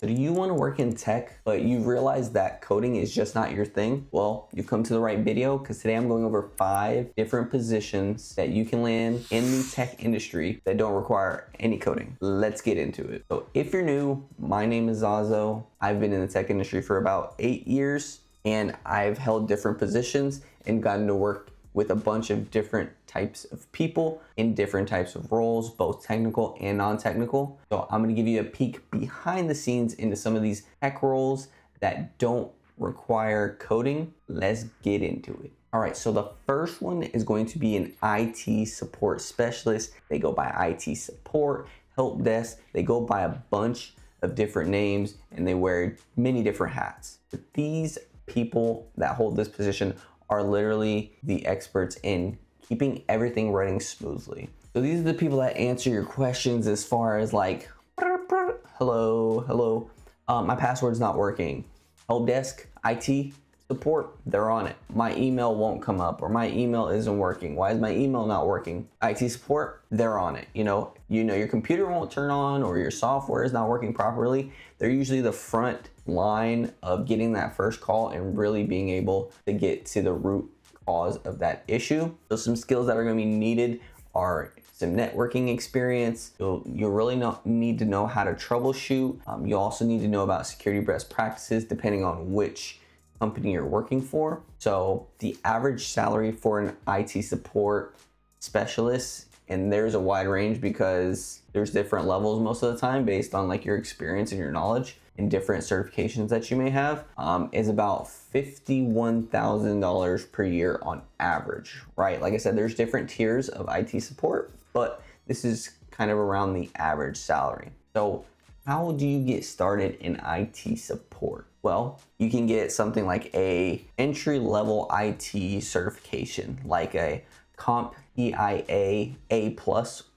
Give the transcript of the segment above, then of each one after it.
So do you want to work in tech, but you realize that coding is just not your thing? Well, you've come to the right video because today I'm going over 5 different positions that you can land in the tech industry that don't require any coding. Let's get into it. So if you're new, my name is Zazo. I've been in the tech industry for about 8 years and I've held different positions and gotten to work with a bunch of different types of people in different types of roles, both technical and non-technical. So I'm gonna give you a peek behind the scenes into some of these tech roles that don't require coding. Let's get into it. All right, so the first one is going to be an IT support specialist. They go by IT support, help desk. They go by a bunch of different names and they wear many different hats. But these people that hold this position are literally the experts in keeping everything running smoothly. So these are the people that answer your questions as far as like, hello, my password's not working. Help desk, IT support, they're on it. My email won't come up, or my email isn't working. Why is my email not working? IT support, they're on it. You know your computer won't turn on or your software is not working properly. They're usually the front line of getting that first call and really being able to get to the root cause of that issue. So some skills that are going to be needed are some networking experience. You'll really need to know how to troubleshoot. You also need to know about security best practices depending on which company you're working for. So the average salary for an IT support specialist, and there's a wide range because there's different levels most of the time based on like your experience and your knowledge and different certifications that you may have, is about $51,000 per year on average, right? Like I said, there's different tiers of IT support, but this is kind of around the average salary. So how do you get started in IT support? Well, you can get something like a entry-level IT certification, like a CompTIA A+,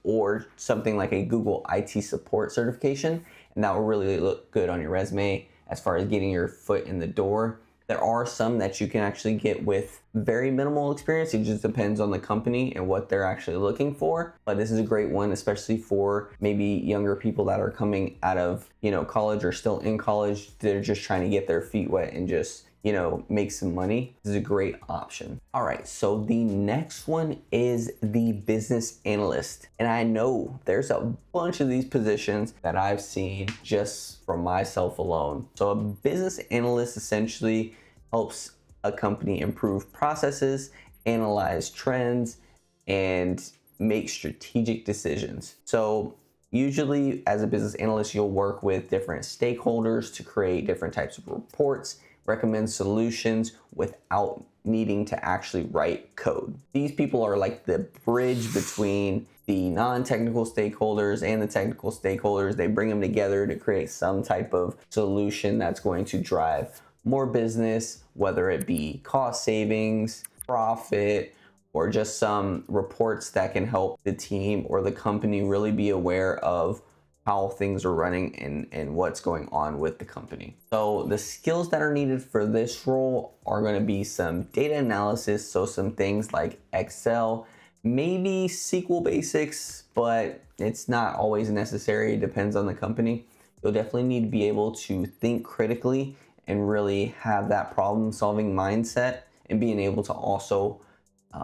or something like a Google IT support certification, and that will really look good on your resume as far as getting your foot in the door. There are some that you can actually get with very minimal experience. It just depends on the company and what they're actually looking for. But this is a great one, especially for maybe younger people that are coming out of, college or still in college. They're just trying to get their feet wet and just, make some money. This is a great option. All right, so the next one is the business analyst. And I know there's a bunch of these positions that I've seen just from myself alone. So a business analyst essentially helps a company improve processes, analyze trends, and make strategic decisions. So usually as a business analyst, you'll work with different stakeholders to create different types of reports, recommend solutions without needing to actually write code. These people are like the bridge between the non-technical stakeholders and the technical stakeholders. They bring them together to create some type of solution that's going to drive more business, whether it be cost savings, profit, or just some reports that can help the team or the company really be aware of how things are running and what's going on with the company. So the skills that are needed for this role are going to be some data analysis, so some things like Excel, maybe SQL basics, but it's not always necessary. It depends on the company. You'll definitely need to be able to think critically and really have that problem solving mindset and being able to also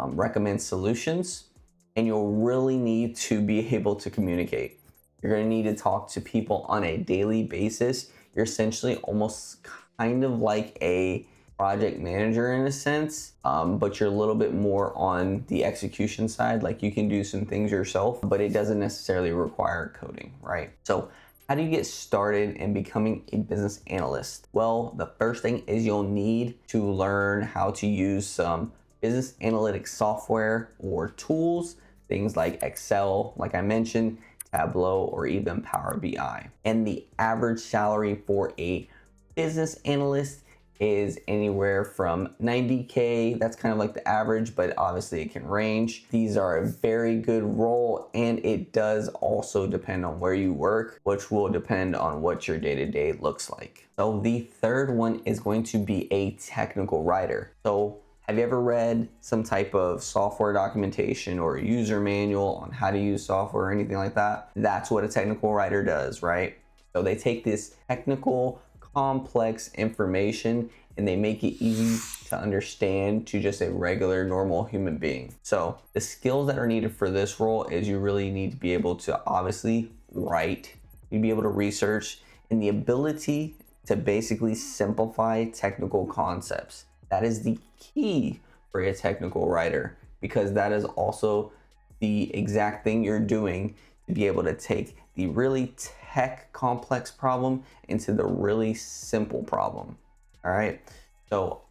recommend solutions. And you'll really need to be able to communicate. You're going to need to talk to people on a daily basis. You're essentially almost kind of like a project manager in a sense, but you're a little bit more on the execution side. Like you can do some things yourself, but it doesn't necessarily require coding, right? So how do you get started in becoming a business analyst? Well, the first thing is you'll need to learn how to use some business analytics software or tools, things like Excel, like I mentioned, Tableau, or even Power BI. And the average salary for a business analyst is anywhere from 90K. That's kind of like the average, but obviously it can range. These are a very good role, and it does also depend on where you work, which will depend on what your day-to-day looks like. So the third one is going to be a technical writer. So have you ever read some type of software documentation or a user manual on how to use software or anything like that? That's what a technical writer does, right? So they take this technical, complex information and they make it easy to understand to just a regular, normal human being. So the skills that are needed for this role is you really need to be able to obviously write, you'd be able to research, and the ability to basically simplify technical concepts. That is the key for a technical writer, because that is also the exact thing you're doing to be able to take the really tech complex problem into the really simple problem. All right. So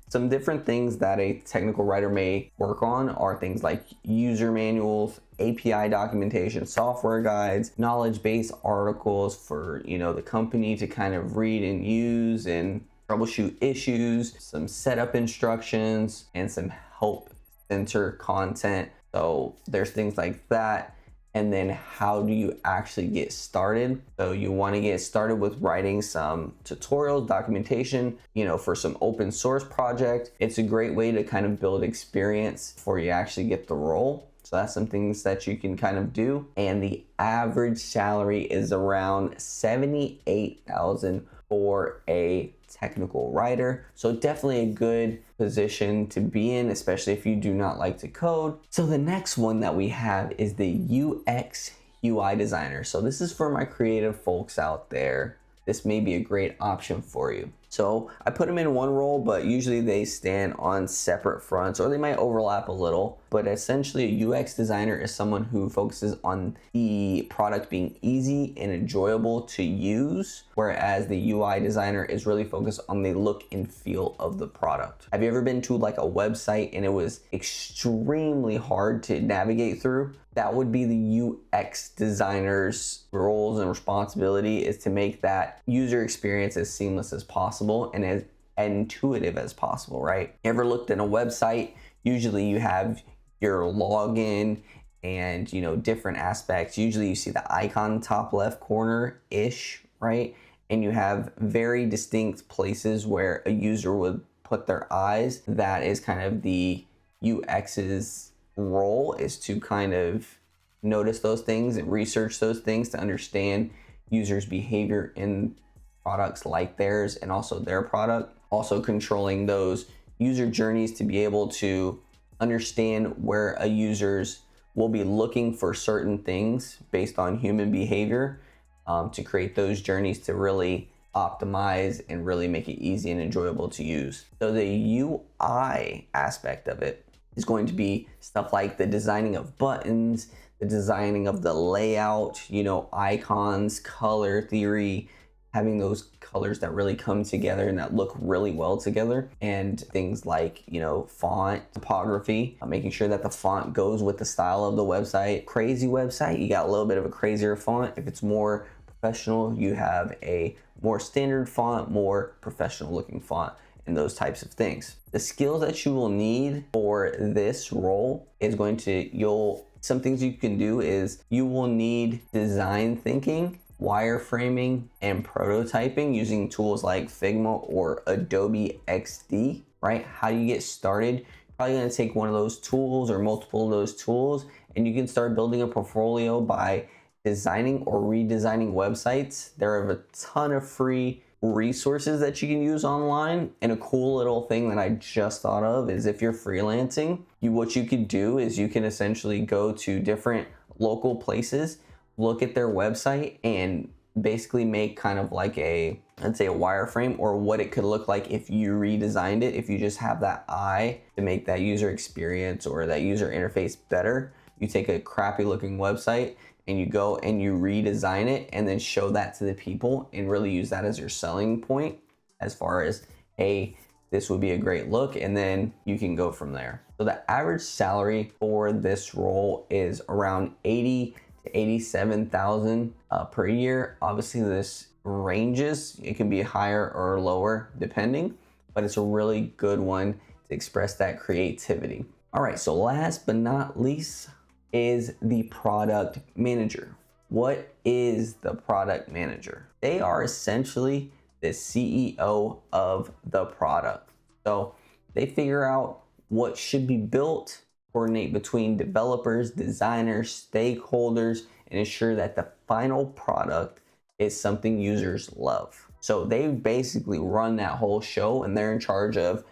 some different things that a technical writer may work on are things like user manuals, API documentation, software guides, knowledge-based articles for, the company to kind of read and use and troubleshoot issues, some setup instructions, and some help center content. So there's things like that. And then how do you actually get started? So you want to get started with writing some tutorials, documentation, for some open source project. It's a great way to kind of build experience before you actually get the role. So that's some things that you can kind of do. And the average salary is around $78,000 for a technical writer. So definitely a good position to be in, especially if you do not like to code. So the next one that we have is the UX UI designer. So this is for my creative folks out there. This may be a great option for you. So I put them in one role, but usually they stand on separate fronts, or they might overlap a little. But essentially a UX designer is someone who focuses on the product being easy and enjoyable to use, whereas the UI designer is really focused on the look and feel of the product. Have you ever been to like a website and it was extremely hard to navigate through? That would be the UX designer's roles and responsibility, is to make that user experience as seamless as possible and as intuitive as possible, right? Ever looked at a website? Usually you have your login and different aspects. Usually you see the icon top left corner-ish, right? And you have very distinct places where a user would put their eyes. That is kind of the UX's role, is to kind of notice those things and research those things to understand users' behavior in products like theirs and also their product. Also controlling those user journeys to be able to understand where a users will be looking for certain things based on human behavior, to create those journeys to really optimize and really make it easy and enjoyable to use. So the UI aspect of it is going to be stuff like the designing of buttons, the designing of the layout, icons, color theory, having those colors that really come together and that look really well together, and things like, font typography, making sure that the font goes with the style of the website. Crazy website, you got a little bit of a crazier font. If it's more professional, you have a more standard font, more professional looking font, and those types of things. The skills that you will need for this role is some things you can do is you will need design thinking, wireframing, and prototyping using tools like Figma or Adobe XD, right? How do you get started? You're probably gonna take one of those tools or multiple of those tools, and you can start building a portfolio by designing or redesigning websites. There are a ton of free resources that you can use online. And a cool little thing that I just thought of is, if you're freelancing, what you could do is you can essentially go to different local places, look at their website, and basically make kind of like let's say a wireframe, or what it could look like if you redesigned it. If you just have that eye to make that user experience or that user interface better, you take a crappy looking website and you go and you redesign it and then show that to the people and really use that as your selling point, as far as, hey, this would be a great look, and then you can go from there. So the average salary for this role is around 80 to 87,000 per year. Obviously this ranges, it can be higher or lower depending, but it's a really good one to express that creativity. All right, so last but not least is the product manager. What is the product manager? They are essentially the CEO of the product. So they figure out what should be built, coordinate between developers, designers, stakeholders, and ensure that the final product is something users love. So they basically run that whole show, and they're in charge of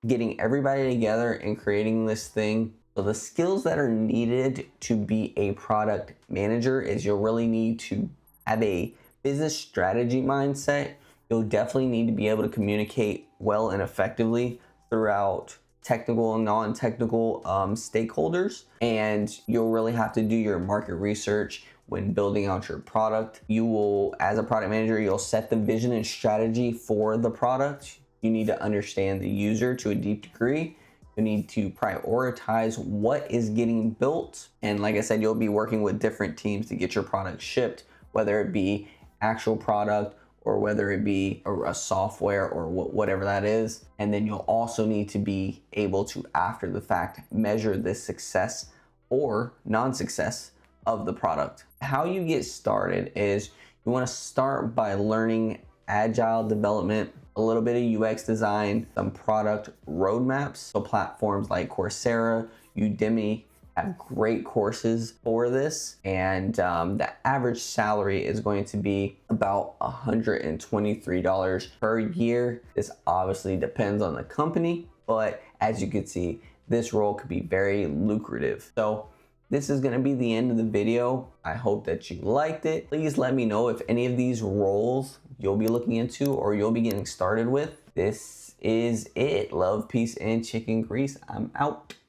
getting everybody together and creating this thing. So the skills that are needed to be a product manager is you'll really need to have a business strategy mindset. You'll definitely need to be able to communicate well and effectively throughout technical and non-technical stakeholders. And you'll really have to do your market research when building out your product. You will, as a product manager, you'll set the vision and strategy for the product. You need to understand the user to a deep degree. You need to prioritize what is getting built. And like I said, you'll be working with different teams to get your product shipped, whether it be actual product or whether it be a software or whatever that is. And then you'll also need to be able to, after the fact, measure the success or non-success of the product. How you get started is you want to start by learning agile development, a little bit of UX design, some product roadmaps. So platforms like Coursera, Udemy have great courses for this. And the average salary is going to be about $123 per year. This obviously depends on the company, but as you can see, this role could be very lucrative. So this is going to be the end of the video. I hope that you liked it. Please let me know if any of these roles you'll be looking into or you'll be getting started with. This is it. Love, peace, and chicken grease. I'm out.